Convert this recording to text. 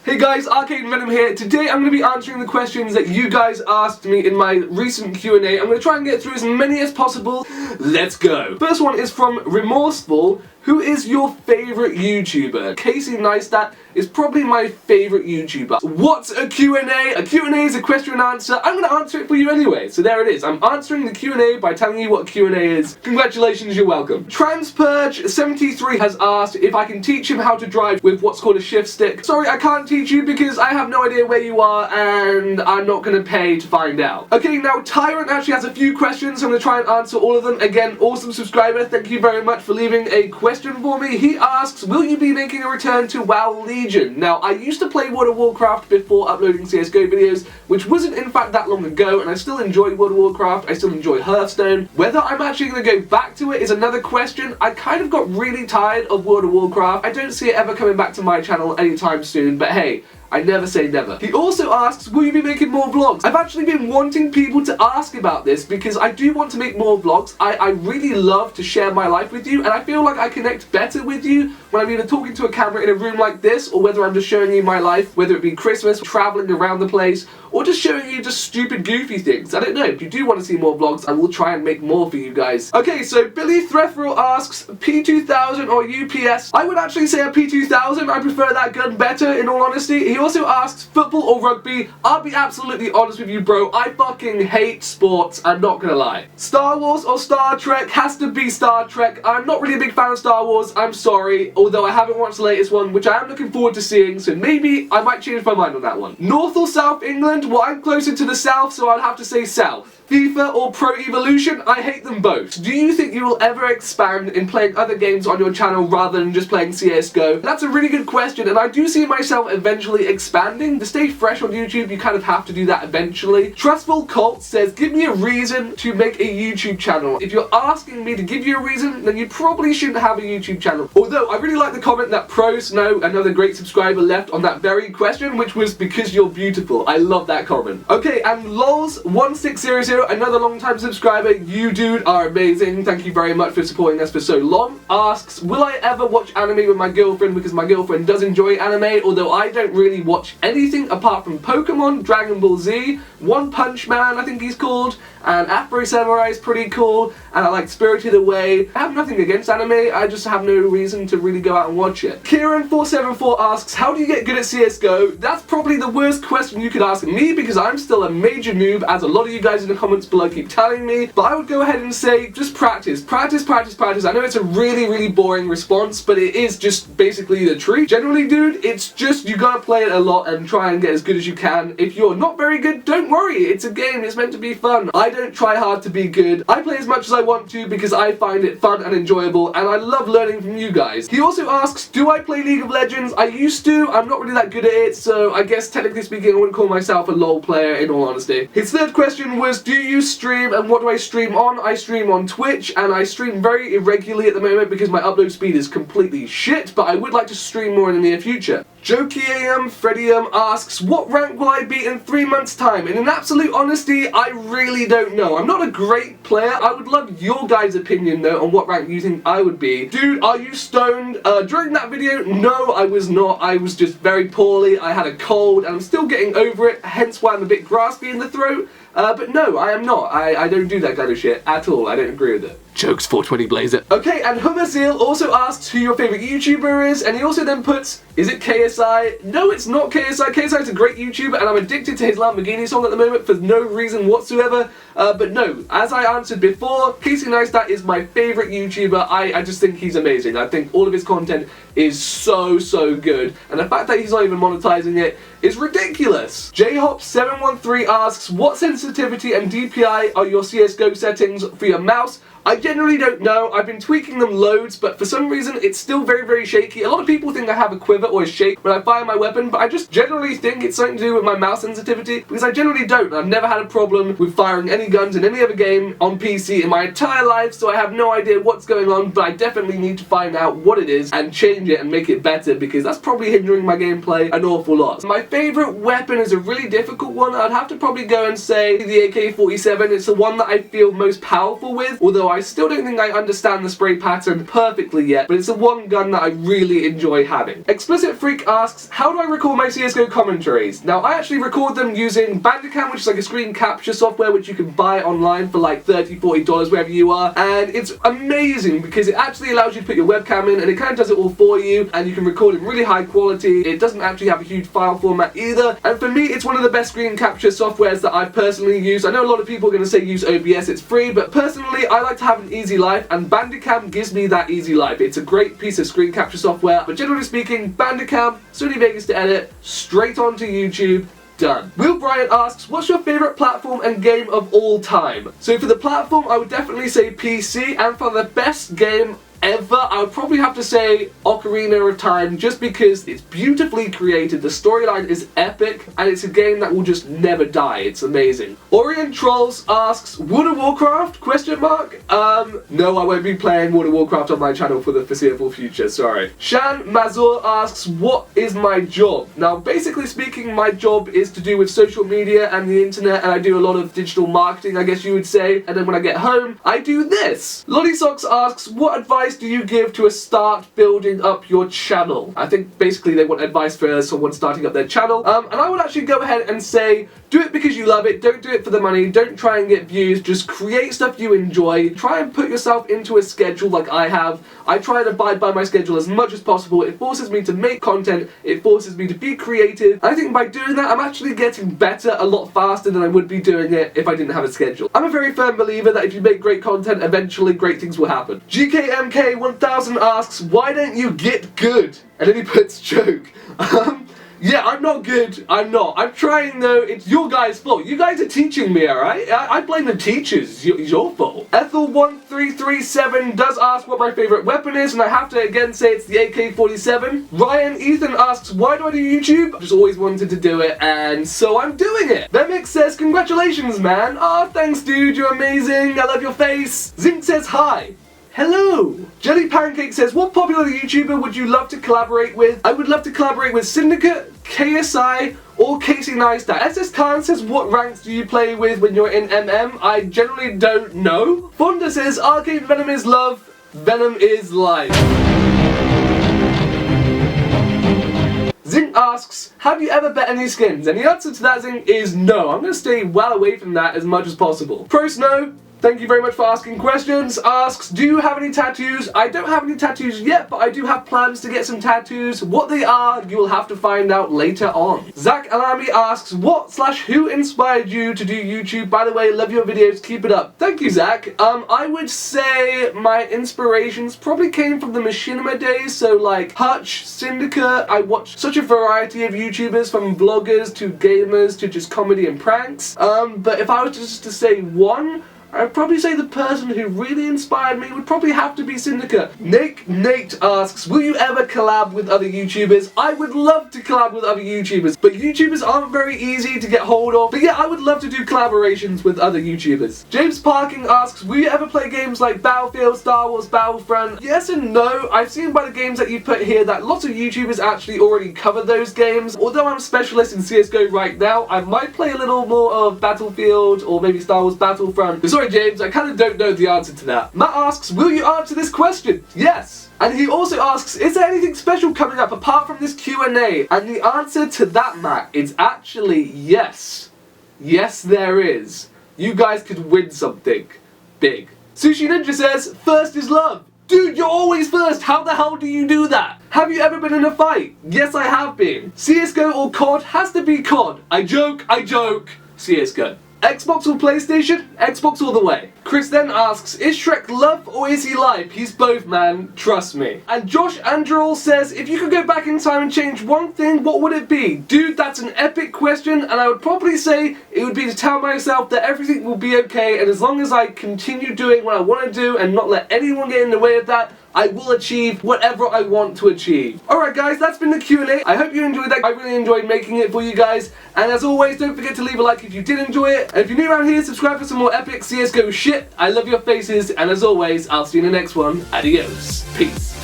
Hey guys, Arcade Venom here. Today I'm going to be answering the questions that you guys asked me in my recent Q&A. I'm going to try and get through as many as possible. Let's go. First one is from Remorseful. Who is your favourite YouTuber? Casey Neistat is probably my favourite YouTuber. What's a Q&A? A Q&A is a question and answer. I'm going to answer it for you anyway. So there it is. I'm answering the Q&A by telling you what a Q&A is. Congratulations, you're welcome. Transpurge73 has asked if I can teach him how to drive with what's called a shift stick. Sorry, I can't teach you because I have no idea where you are and I'm not going to pay to find out. Okay, now Tyrant actually has a few questions. So I'm going to try and answer all of them. Again, awesome subscriber. Thank you very much for leaving a question for me. He asks, will you be making a return to WoW Legion? Now, I used to play World of Warcraft before uploading CSGO videos, which wasn't in fact that long ago, and I still enjoy World of Warcraft, I still enjoy Hearthstone. Whether I'm actually going to go back to it is another question. I kind of got really tired of World of Warcraft. I don't see it ever coming back to my channel anytime soon, but hey, I never say never. He also asks, will you be making more vlogs? I've actually been wanting people to ask about this because I do want to make more vlogs. I really love to share my life with you, and I feel like I connect better with you when I'm either talking to a camera in a room like this, or whether I'm just showing you my life, whether it be Christmas, traveling around the place, or just showing you just stupid goofy things. I don't know. If you do want to see more vlogs, I will try and make more for you guys. Okay, so Billy Threfrel asks, P2000 or UPS? I would actually say a P2000. I prefer that gun better, in all honesty. He also asks, football or rugby? I'll be absolutely honest with you, bro. I fucking hate sports. I'm not gonna lie. Star Wars or Star Trek? Has to be Star Trek. I'm not really a big fan of Star Wars. I'm sorry. Although I haven't watched the latest one, which I am looking forward to seeing, so maybe I might change my mind on that one. North or South England? Well, I'm closer to the south, so I'd have to say south. FIFA or Pro Evolution? I hate them both. Do you think you will ever expand in playing other games on your channel rather than just playing CSGO? That's a really good question, and I do see myself eventually expanding. To stay fresh on YouTube, you kind of have to do that eventually. Trustful Cult says, give me a reason to make a YouTube channel. If you're asking me to give you a reason, then you probably shouldn't have a YouTube channel. Although, I really like the comment that ProSnow, another great subscriber, left on that very question, which was because you're beautiful. I love that comment. Okay, and LOLs1600, another long-time subscriber, you dude are amazing. Thank you very much for supporting us for so long. Asks, will I ever watch anime with my girlfriend? Because my girlfriend does enjoy anime, although I don't really watch anything apart from Pokemon, Dragon Ball Z, One Punch Man, I think he's called, and Afro Samurai is pretty cool, and I like Spirited Away. I have nothing against anime, I just have no reason to really go out and watch it. Kieran474 asks, how do you get good at CSGO? That's probably the worst question you could ask me because I'm still a major noob, as a lot of you guys in the comments below keep telling me, but I would go ahead and say just practice. Practice, practice, practice. I know it's a really, really boring response, but it is just basically the truth. Generally, dude, it's just you gotta play it a lot and try and get as good as you can. If you're not very good, don't worry. It's a game. It's meant to be fun. I don't try hard to be good. I play as much as I want to because I find it fun and enjoyable, and I love learning from you guys. He also asks, do I play League of Legends? I used to. I'm not really that good at it, so I guess technically speaking, I wouldn't call myself a LoL player in all honesty. His third question was, do you stream, and what do I stream on? I stream on Twitch, and I stream very irregularly at the moment because my upload speed is completely shit, but I would like to stream more in the near future. Jokiam Fredium asks, what rank will I be in 3 months' time? And in absolute honesty, I really don't know. I'm not a great player. I would love your guys' opinion though on what rank you think I would be. Dude, are you stoned? During that video, no, I was not. I was just very poorly. I had a cold, and I'm still getting over it, hence why I'm a bit graspy in the throat. But no, I am not. I don't do that kind of shit at all. I don't agree with it. Jokes 420 Blazer. Okay, and Hummerseal also asks who your favourite YouTuber is, and he also then puts, is it KSI? No, it's not KSI. KSI is a great YouTuber, and I'm addicted to his Lamborghini song at the moment for no reason whatsoever. But no, as I answered before, Casey Neistat is my favourite YouTuber. I just think he's amazing. I think all of his content is so good, and the fact that he's not even monetizing it is ridiculous. JHop713 asks, what sensitivity and DPI are your CSGO settings for your mouse? I generally don't know. I've been tweaking them loads, but for some reason it's still very shaky. A lot of people think I have a quiver or a shake when I fire my weapon, but I just generally think it's something to do with my mouse sensitivity, because I generally don't. I've never had a problem with firing any guns in any other game on PC in my entire life, so I have no idea what's going on, but I definitely need to find out what it is and change it and make it better, because that's probably hindering my gameplay an awful lot. My favourite weapon is a really difficult one. I'd have to probably go and say the AK-47. It's the one that I feel most powerful with, although I still don't think I understand the spray pattern perfectly yet, but it's the one gun that I really enjoy having. Explicit Freak asks, how do I record my CSGO commentaries? Now, I actually record them using Bandicam, which is like a screen capture software which you can buy online for like $30, $40 wherever you are, and it's amazing because it actually allows you to put your webcam in and it kind of does it all for you, and you can record in really high quality. It doesn't actually have a huge file format either, and for me it's one of the best screen capture softwares that I've personally used. I know a lot of people are going to say use OBS, it's free, but personally I like to have an easy life, and Bandicam gives me that easy life. It's a great piece of screen capture software, but generally speaking, Bandicam, Sony Vegas to edit, straight onto YouTube, done. Will Bryant asks, what's your favourite platform and game of all time? So for the platform, I would definitely say PC, and for the best game ever, I would probably have to say Ocarina of Time, just because it's beautifully created, the storyline is epic, and it's a game that will just never die. It's amazing. Orient Trolls asks, World of Warcraft? Question mark? No, I won't be playing World of Warcraft on my channel for the foreseeable future, sorry. Shan Mazur asks, what is my job? Now, basically speaking, my job is to do with social media and the internet, and I do a lot of digital marketing, I guess you would say, and then when I get home, I do this. Lolly Socks asks, what advice do you give to a start building up your channel? I think basically they want advice for someone starting up their channel, and I would actually go ahead and say, do it because you love it, don't do it for the money, don't try and get views, just create stuff you enjoy, try and put yourself into a schedule like I have. I try and abide by my schedule as much as possible. It forces me to make content, it forces me to be creative. I think by doing that, I'm actually getting better a lot faster than I would be doing it if I didn't have a schedule. I'm a very firm believer that if you make great content, eventually great things will happen. GKMK1000 asks, why don't you get good? And then he puts joke. Yeah, I'm not good. I'm not. I'm trying though. It's your guys' fault. You guys are teaching me, alright? I blame the teachers. It's your fault. Ethel1337 does ask what my favourite weapon is, and I have to again say it's the AK-47. Ryan Ethan asks, why do I do YouTube? I've just always wanted to do it, and so I'm doing it. Vemix says, congratulations, man. Ah, thanks, dude. You're amazing. I love your face. Zinc says, hi. Hello! Jelly Pancake says, what popular YouTuber would you love to collaborate with? I would love to collaborate with Syndicate, KSI, or Casey Neistat. SS Khan says, what ranks do you play with when you're in MM? I generally don't know. Fonda says, Arcade Venom is love, Venom is life. Zing asks, have you ever bet any skins? And the answer to that, Zing, is no. I'm going to stay well away from that as much as possible. Pro Snow, thank you very much for asking questions. Asks, do you have any tattoos? I don't have any tattoos yet, but I do have plans to get some tattoos. What they are, you will have to find out later on. Zach Alami asks, what/who inspired you to do YouTube? By the way, love your videos, keep it up. Thank you, Zach. I would say my inspirations probably came from the Machinima days, so like Hutch, Syndicate. I watched such a variety of YouTubers, from vloggers to gamers to just comedy and pranks. But if I was just to say one, I'd probably say the person who really inspired me would probably have to be Syndicate. Nate asks, will you ever collab with other YouTubers? I would love to collab with other YouTubers, but YouTubers aren't very easy to get hold of. But yeah, I would love to do collaborations with other YouTubers. James Parking asks, will you ever play games like Battlefield, Star Wars Battlefront? Yes and no. I've seen by the games that you've put here that lots of YouTubers actually already cover those games. Although I'm a specialist in CSGO right now, I might play a little more of Battlefield or maybe Star Wars Battlefront. Sorry, James, I kind of don't know the answer to that. Matt asks, will you answer this question? Yes. And he also asks, is there anything special coming up apart from this Q&A? And the answer to that, Matt, is actually yes. Yes, there is. You guys could win something big. Sushi Ninja says, first is love. Dude, you're always first. How the hell do you do that? Have you ever been in a fight? Yes, I have been. CSGO or COD? Has to be COD. I joke. CSGO. Xbox or PlayStation? Xbox all the way. Chris then asks, is Shrek love or is he life? He's both, man. Trust me. And Josh Androl says, if you could go back in time and change one thing, what would it be? Dude, that's an epic question, and I would probably say it would be to tell myself that everything will be okay, and as long as I continue doing what I want to do and not let anyone get in the way of that, I will achieve whatever I want to achieve. Alright guys, that's been the Q&A. I hope you enjoyed that. I really enjoyed making it for you guys. And as always, don't forget to leave a like if you did enjoy it. And if you're new around here, subscribe for some more epic CSGO shit. I love your faces. And as always, I'll see you in the next one. Adios. Peace.